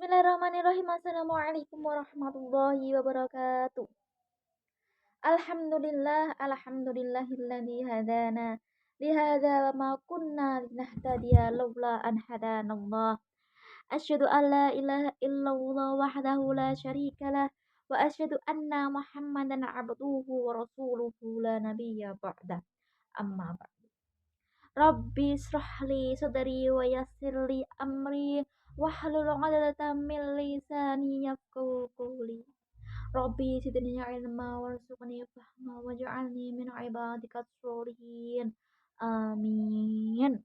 Bismillahirrahmanirrahim. Assalamualaikum warahmatullahi wabarakatuh. Alhamdulillahilladzi hadana lihadza wa ma kunna linahtadiya laula an hadanallah. Asyhadu an la ilaha illallah wahdahu la syarikalah wa asyhadu anna Muhammadan abduhu wa rasuluhu la nabiyya ba'da. Amma ba'du. Rabbi israhli sadri wa yassirli amri wahlul 'uqdatam min lisani yafqahu qawli. Rabbi zidni ilma warzuqni fahma waj'alni min ibadikas sholihin. Amin.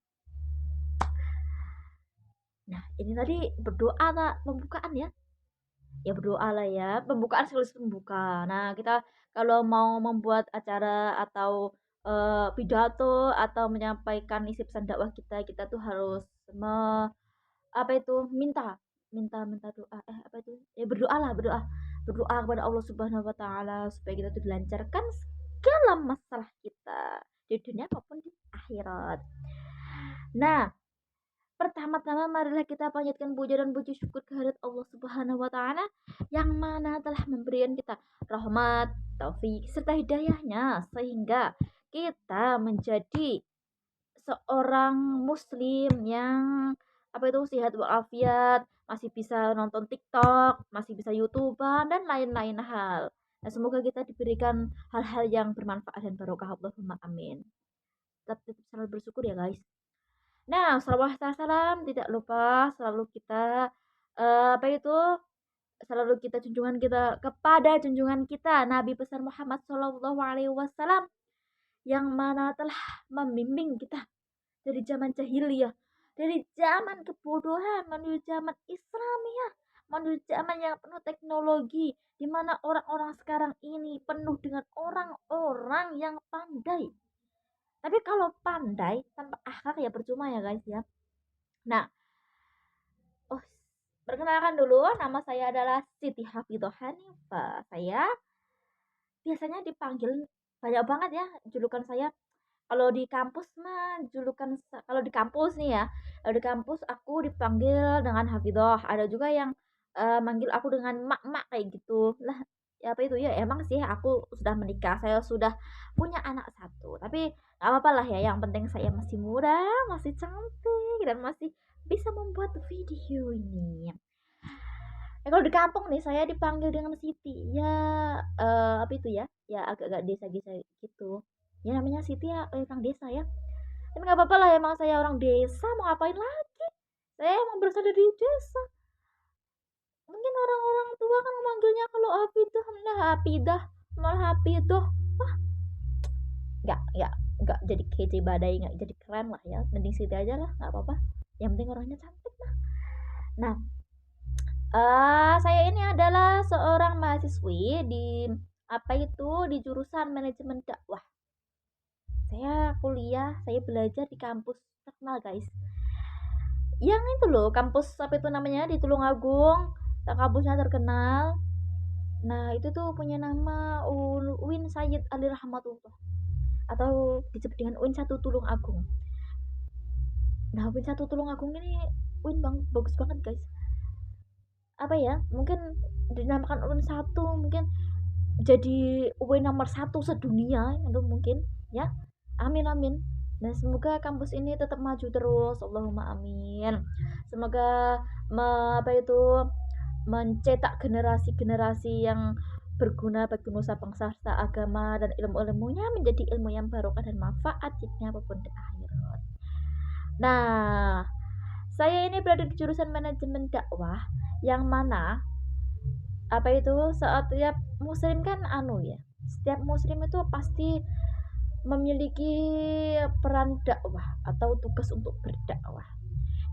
Nah, ini tadi berdoa tak pembukaan ya? Ya berdoa lah ya, pembukaan sekaligus pembuka. Nah, kita kalau mau membuat acara atau pidato atau menyampaikan isi pesan dakwah kita tuh harus apa itu minta minta minta doa apa itu ya berdoa lah berdoa kepada Allah Subhanahu Wa Taala supaya kita tuh dilancarkan segala masalah kita di dunia maupun di akhirat. Nah, pertama-tama marilah kita panjatkan puja dan puji syukur kehadirat Allah Subhanahu Wa Taala yang mana telah memberikan kita rahmat, taufik serta hidayahnya sehingga kita menjadi seorang muslim yang apa itu sehat walafiat, masih bisa nonton TikTok, masih bisa YouTuber dan lain-lain hal. Nah, semoga kita diberikan hal-hal yang bermanfaat dan barokah. Allahumma amin. Tetap selalu bersyukur ya guys. Nah, salawat salam tidak lupa selalu kita apa itu selalu kita junjungan kita kepada junjungan kita Nabi besar Muhammad Shallallahu Alaihi Wasallam yang mana telah membimbing kita dari zaman jahiliyah, dari zaman kebodohan menuju zaman Islamiyah, menuju zaman yang penuh teknologi, di mana orang-orang sekarang ini penuh dengan orang-orang yang pandai. Tapi kalau pandai tanpa akhlak ya percuma ya guys ya. Nah, perkenalkan dulu, nama saya adalah Siti Hafidhah Hanifah. Saya biasanya dipanggil banyak banget ya julukan saya. Kalau di kampus mah kalau di kampus nih ya, kalau di kampus aku dipanggil dengan Hafidhah. Ada juga yang manggil aku dengan mak-mak kayak gitu. Lah, ya apa itu ya emang sih aku sudah menikah, saya sudah punya anak satu. Tapi nggak apa-apa lah ya, yang penting saya masih muda, masih cantik dan masih bisa membuat video ini. Kalau di kampung nih saya dipanggil dengan Siti. Ya apa itu ya? Ya agak-agak desa-desa gitu. Ya namanya Siti ya orang desa ya. Tapi nggak apa-apa lah emang saya orang desa mau ngapain lagi? Saya emang berasal dari desa. Mungkin orang-orang tua kan memanggilnya kalau Hafidah, nah Hafidah, malah Hafidah. Wah, nggak jadi kece badai, nggak jadi keren lah ya. Mending Siti aja lah, nggak apa-apa. Yang penting orangnya cantik lah. Nah, saya ini adalah seorang mahasiswi di apa itu di jurusan manajemen dakwah. Saya kuliah, saya belajar di kampus terkenal guys. Yang itu loh, kampus apa itu namanya di Tulungagung, kampusnya terkenal. Nah itu tuh punya nama UIN Sayyid Ali Rahmatullah atau disebut dengan UIN 1 Tulungagung. Nah UIN 1 Tulungagung ini UIN bagus banget guys. Apa ya, mungkin dinamakan UIN 1 mungkin jadi UIN nomor 1 sedunia itu mungkin ya. Amin amin. Nah semoga kampus ini tetap maju terus, Allahumma amin. Semoga apa itu mencetak generasi-generasi yang berguna bagi nusa bangsa serta agama dan ilmu-ilmunya menjadi ilmu yang barokah dan manfaat jadinya apapun di akhirat. Nah, saya ini berada di jurusan manajemen dakwah yang mana apa itu setiap muslim kan setiap muslim itu pasti memiliki peran dakwah atau tugas untuk berdakwah.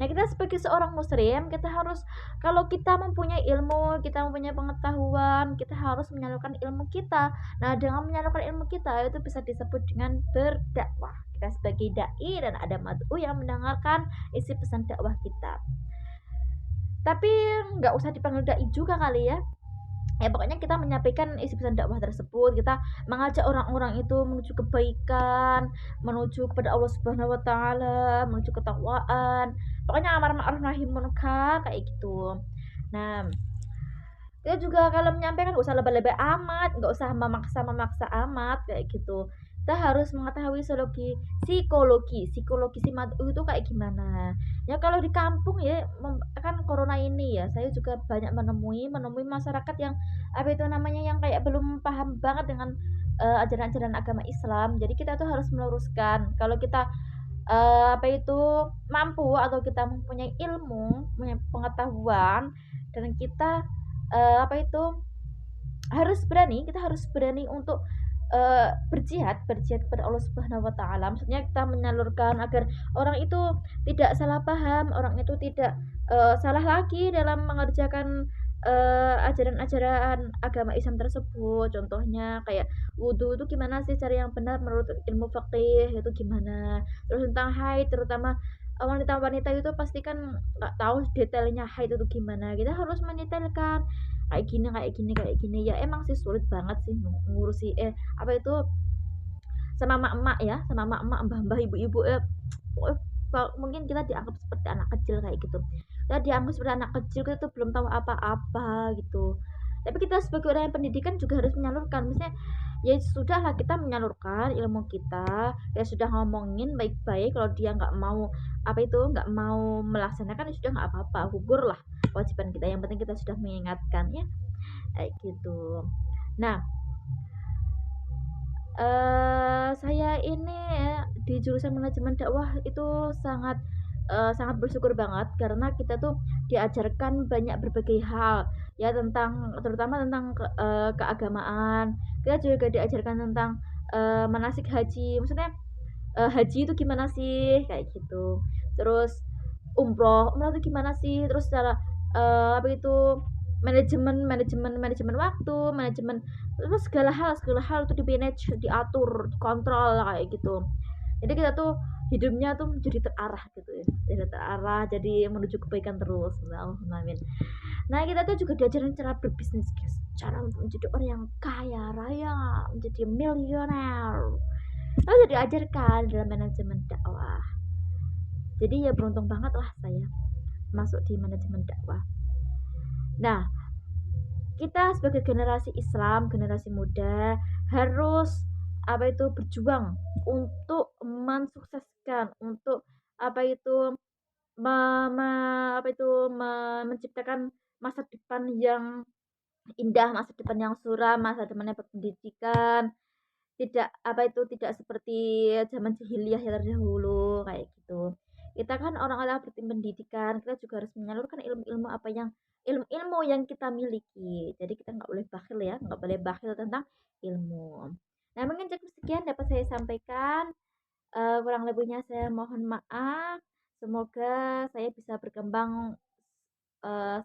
Nah, kita sebagai seorang muslim, kita harus kalau kita mempunyai ilmu, kita mempunyai pengetahuan, kita harus menyalurkan ilmu kita. Nah, dengan menyalurkan ilmu kita itu bisa disebut dengan berdakwah. Kita sebagai dai dan ada mad'u yang mendengarkan isi pesan dakwah kita. Tapi nggak usah dipanggil dai juga kali ya. Ya pokoknya kita menyampaikan isi pesan dakwah tersebut, kita mengajak orang-orang itu menuju kebaikan, menuju kepada Allah Subhanahu Wa Taala, menuju ketakwaan, pokoknya amar ma'ruf nahi munkar kayak gitu. Nah, kita juga kalau menyampaikan nggak usah lebay-lebay amat, nggak usah memaksa-memaksa amat kayak gitu. Kita harus mengetahui psikologi si madu itu kayak gimana. Ya kalau di kampung ya kan corona ini ya, saya juga banyak menemui masyarakat yang apa itu namanya yang kayak belum paham banget dengan ajaran-ajaran agama Islam. Jadi kita tuh harus meluruskan. Kalau kita apa itu mampu atau kita mempunyai ilmu, punya pengetahuan dan kita apa itu kita harus berani untuk berjihad kepada Allah Subhanahu wa taala. Maksudnya kita menyalurkan agar orang itu tidak salah paham, orang itu tidak salah lagi dalam mengerjakan ajaran-ajaran agama Islam tersebut. Contohnya kayak wudhu itu gimana sih cara yang benar menurut ilmu fikih itu gimana. Terus tentang haid terutama wanita-wanita itu pasti kan nggak tahu detailnya haid itu gimana. Kita harus mendetailkan kayak gini ya emang sih sulit banget sih ngurusi apa itu sama emak-emak ya sama emak-emak mbah-mbah ibu-ibu mungkin kita dianggap seperti anak kecil kayak gitu kita dianggap seperti anak kecil kita tuh belum tahu apa-apa gitu tapi kita sebagai orang yang pendidikan juga harus menyalurkan misalnya ya sudahlah kita menyalurkan ilmu kita ya sudah ngomongin baik-baik kalau dia nggak mau apa itu nggak mau melaksanakan ya sudah nggak apa-apa gugur lah kewajiban kita yang penting kita sudah mengingatkan ya kayak gitu. Nah, saya ini ya, di jurusan manajemen dakwah itu sangat bersyukur banget karena kita tuh diajarkan banyak berbagai hal ya terutama tentang keagamaan. Kita juga diajarkan tentang manasik haji. Maksudnya haji itu gimana sih kayak gitu. Terus umroh itu gimana sih? Terus cara apa itu manajemen waktu, terus segala hal tuh di manage, diatur, dikontrol kayak gitu. Jadi kita tuh hidupnya tuh menjadi terarah gitu ya. Jadi terarah, jadi menuju kebaikan terus. Amin. Nah, kita tuh juga diajarin cara berbisnis, guys. Cara untuk menjadi orang yang kaya raya, menjadi miliuner. Itu diajarkan dalam manajemen dakwah. Jadi ya beruntung banget lah saya masuk di manajemen dakwah. Nah, kita sebagai generasi Islam, generasi muda harus apa itu berjuang untuk mensukseskan, untuk apa itu apa itu menciptakan masa depan yang indah, masa depan yang suram, masa depannya berpendidikan, tidak seperti zaman jahiliyah yang terdahulu kayak gitu. Kita kan orang-orang berpendidikan, kita juga harus menyalurkan ilmu-ilmu yang kita miliki. Jadi kita nggak boleh bakhil ya, nggak boleh bakhil tentang ilmu. Nah mungkin cukup sekian dapat saya sampaikan. Kurang lebihnya saya mohon maaf. Semoga saya bisa berkembang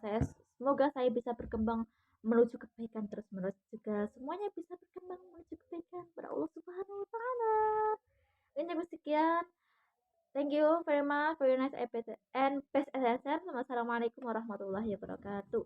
saya semoga saya bisa berkembang menuju kebaikan terus menerus juga semuanya bisa berkembang menuju kebaikan pada Allah Subhanahu wa taala. Mungkin cukup sekian. Thank you very much for your nice episode and best attention. Wassalamualaikum warahmatullahi wabarakatuh.